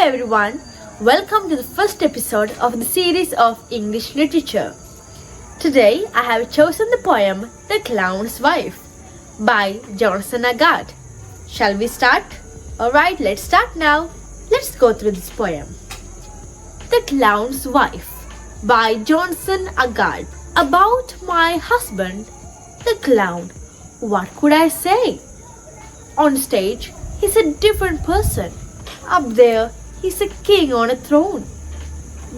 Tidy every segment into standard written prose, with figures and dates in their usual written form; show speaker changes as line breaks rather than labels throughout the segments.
everyone, welcome to the first episode of the series of English literature. Today I have chosen the poem The Clown's Wife by Johnson Agard. Shall we start? Alright, let's start now. Let's go through this poem. The Clown's Wife by Johnson Agard. About my husband, the clown, what could I say? On stage, he's a different person. Up there, he's a king on a throne.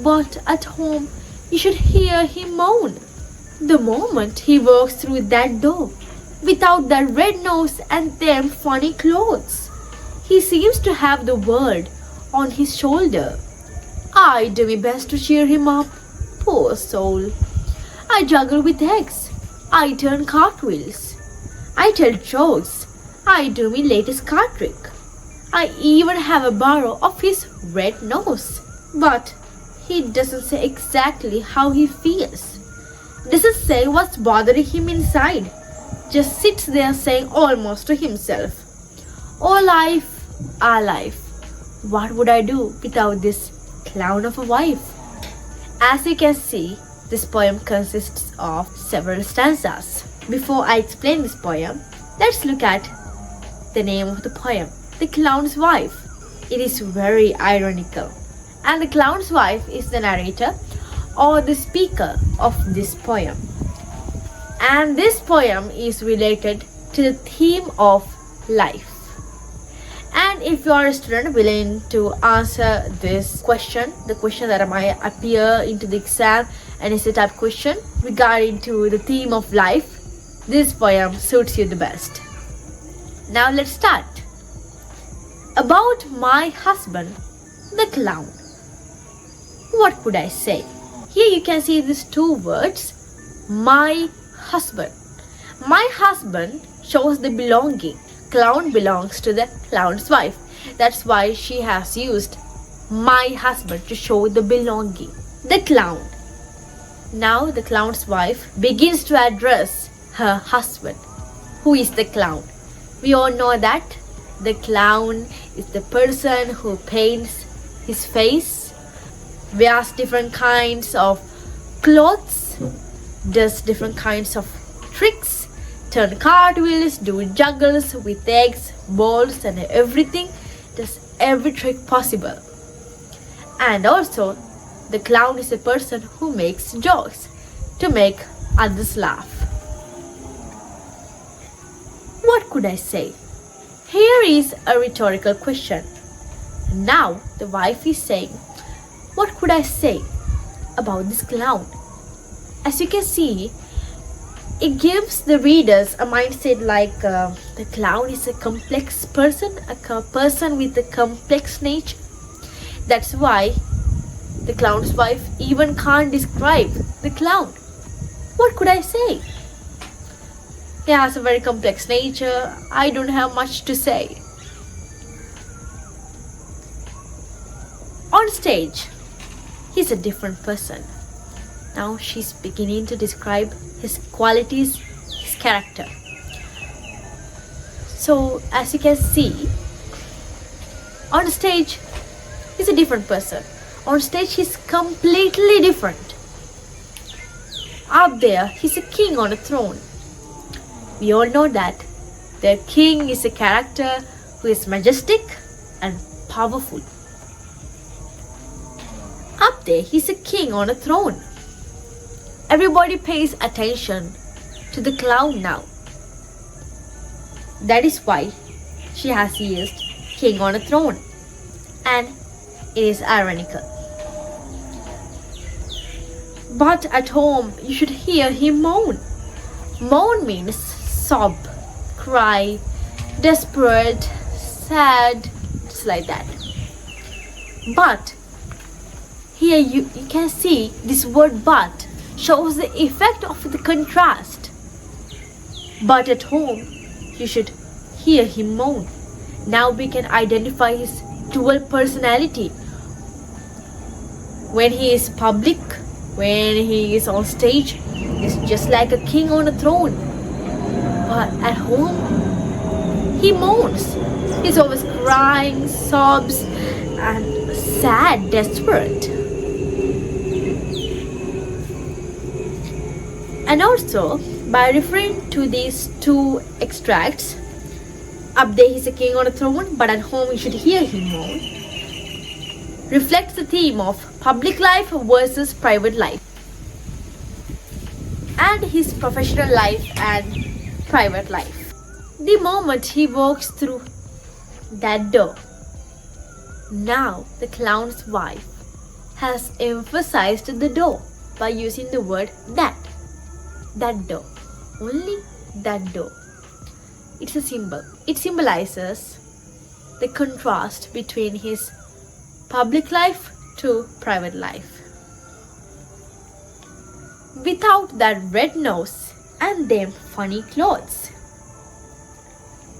But at home, you should hear him moan. The moment he walks through that door, without that red nose and them funny clothes, he seems to have the world on his shoulder. I do my best to cheer him up, poor soul. I juggle with eggs. I turn cartwheels. I tell jokes. I do my latest card trick. I even have a borrow of his red nose. But he doesn't say exactly how he feels. Doesn't say what's bothering him inside. Just sits there saying almost to himself, "Oh life, our life. What would I do without this clown of a wife?" As you can see, this poem consists of several stanzas. Before I explain this poem, let's look at the name of the poem, The Clown's Wife. It is very ironical. And the clown's wife is the narrator or the speaker of this poem. And this poem is related to the theme of life. And if you are a student willing to answer this question, the question that might appear into the exam and is a type question regarding to the theme of life, this poem suits you the best. Now let's start. About my husband, the clown. What could I say? Here you can see these two words, my husband. My husband shows the belonging. Clown belongs to the clown's wife. That's why she has used my husband to show the belonging. The clown. Now the clown's wife begins to address her husband. Who is the clown? We all know that the clown is the person who paints his face, wears different kinds of clothes, does different kinds of tricks, turn cartwheels, do juggles with eggs, balls and everything, does every trick possible. And also, the clown is a person who makes jokes to make others laugh. What could I say? Here is a rhetorical question. Now the wife is saying, what could I say about this clown? As you can see, it gives the readers a mindset like the clown is a complex person, a person with a complex nature. That's why the clown's wife even can't describe the clown. What could I say? He has a very complex nature. I don't have much to say. On stage, he's a different person. Now she's beginning to describe his qualities, his character. So as you can see, on stage, he's a different person. On stage, he's completely different. Up there, he's a king on a throne. We all know that the king is a character who is majestic and powerful. Up there, he's a king on a throne. Everybody pays attention to the clown now. That is why she has used king on a throne. And it is ironical. But at home, you should hear him moan. Moan means sob, cry, desperate, sad, just like that. But here you can see this word but shows the effect of the contrast. But at home, you should hear him moan. Now we can identify his dual personality. When he is public, when he is on stage, he's just like a king on a throne. But at home, he moans. He's always crying, sobs, and sad, desperate. And also, by referring to these two extracts, up there he's a king on a throne, but at home you should hear him more, reflects the theme of public life versus private life, and his professional life and private life. The moment he walks through that door, now the clown's wife has emphasized the door by using the word that. That door. Only that door. It's a symbol. It symbolizes the contrast between his public life to private life. Without that red nose and them funny clothes,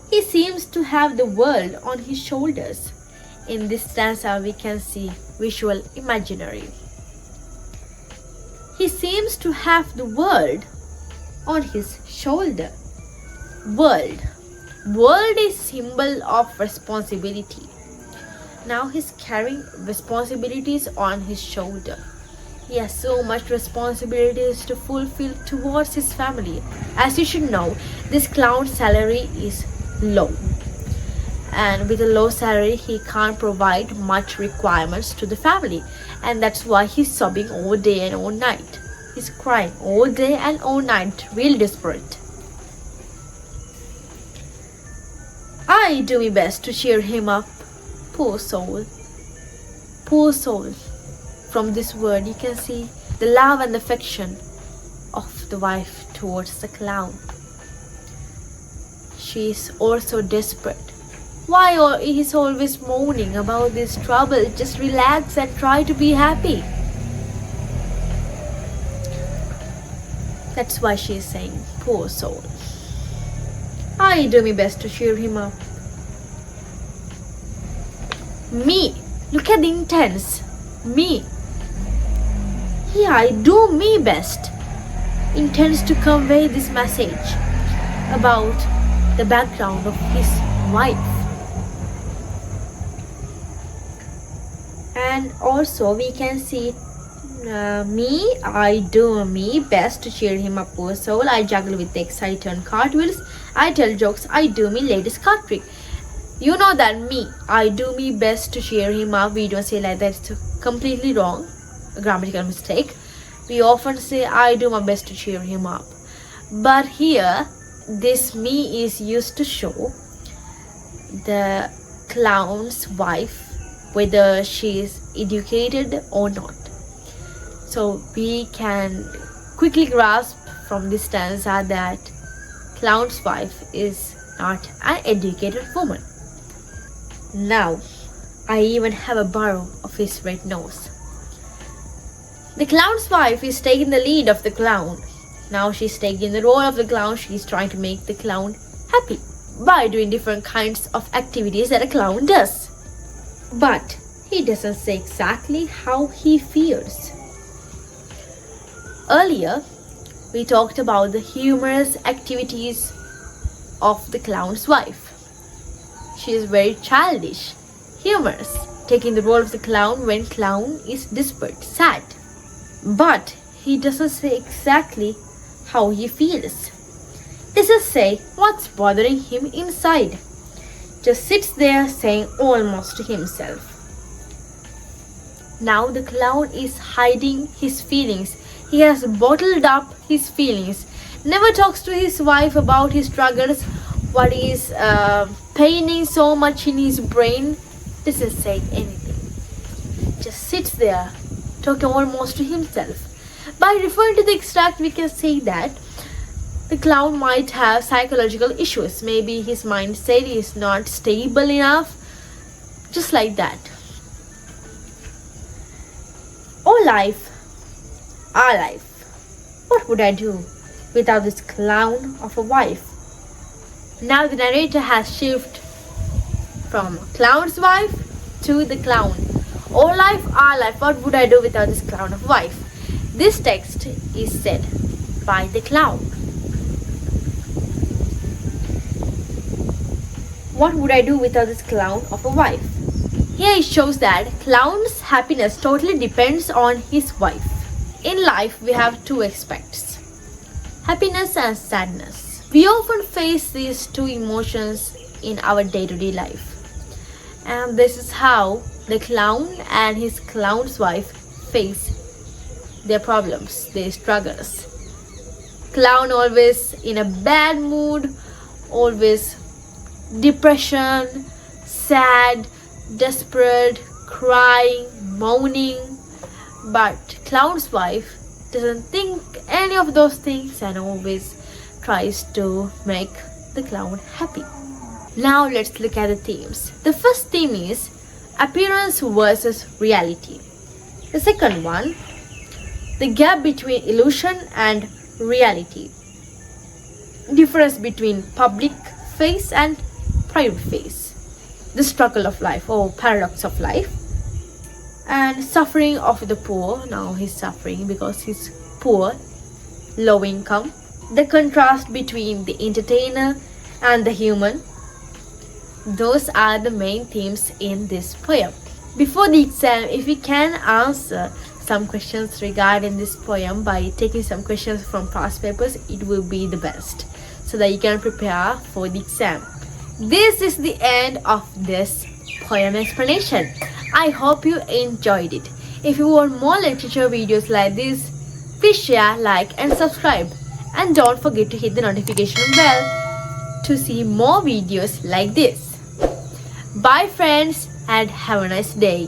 he seems to have the world on his shoulders. In this stanza we can see visual imaginary. He seems to have the world on his shoulder. World. World is symbol of responsibility. Now he's carrying responsibilities on his shoulder. He has so much responsibilities to fulfill towards his family. As you should know, this clown's salary is low. And with a low salary, he can't provide much requirements to the family. And that's why he's sobbing all day and all night. He's crying all day and all night, real desperate. I do my best to cheer him up. Poor soul. Poor soul. From this word you can see the love and affection of the wife towards the clown. She is also desperate. Why he's always moaning about this trouble? Just relax and try to be happy. That's why she is saying, poor soul. I do my best to cheer him up. Me. Look at the intense. Me. Yeah, I do me best. Intends to convey this message about the background of his wife. And also we can see me, I do me best to cheer him up, poor soul. I juggle with the excited turn cartwheels. I tell jokes, I do me latest card trick. You know that me, I do me best to cheer him up. We don't say like that, it's completely wrong, a grammatical mistake. We often say I do my best to cheer him up. But here, this me is used to show the clown's wife, whether she is educated or not. So we can quickly grasp from this stanza that clown's wife is not an educated woman. Now, I even have a borrow of his red nose. The clown's wife is taking the lead of the clown. Now she's taking the role of the clown. She's trying to make the clown happy by doing different kinds of activities that a clown does. But he doesn't say exactly how he feels. Earlier, we talked about the humorous activities of the clown's wife. She is very childish, humorous, taking the role of the clown when clown is desperate, sad. But he doesn't say exactly how he feels. Doesn't say what's bothering him inside. Just sits there saying almost to himself. Now the clown is hiding his feelings. He has bottled up his feelings. Never talks to his wife about his struggles, what is paining so much in his brain. Doesn't say anything. Just sits there, talking almost to himself. By referring to the extract, we can say that the clown might have psychological issues. Maybe his mindset is not stable enough. Just like that. Oh life, our life. What would I do without this clown of a wife? Now the narrator has shifted from clown's wife to the clown. Oh life, our life. What would I do without this clown of wife? This text is said by the clown. What would I do without this clown of a wife? Here it shows that clown's happiness totally depends on his wife. In life, we have two aspects, happiness and sadness. We often face these two emotions in our day-to-day life. And this is how the clown and his clown's wife face their problems, their struggles. Clown always in a bad mood, always depression, sad, desperate, crying, moaning. But clown's wife doesn't think any of those things and always tries to make the clown happy. Now let's look at the themes. The first theme is appearance versus reality. The second one, the gap between illusion and reality. Difference between public face and private face. The struggle of life or paradox of life. And suffering of the poor. Now he's suffering because he's poor, low income. The contrast between the entertainer and the human. Those are the main themes in this poem. Before the exam, if we can answer some questions regarding this poem by taking some questions from past papers, it will be the best, so that you can prepare for the exam. This is the end of this poem explanation. I hope you enjoyed it. If you want more literature videos like this, please share, like and subscribe. And don't forget to hit the notification bell to see more videos like this. Bye friends and have a nice day.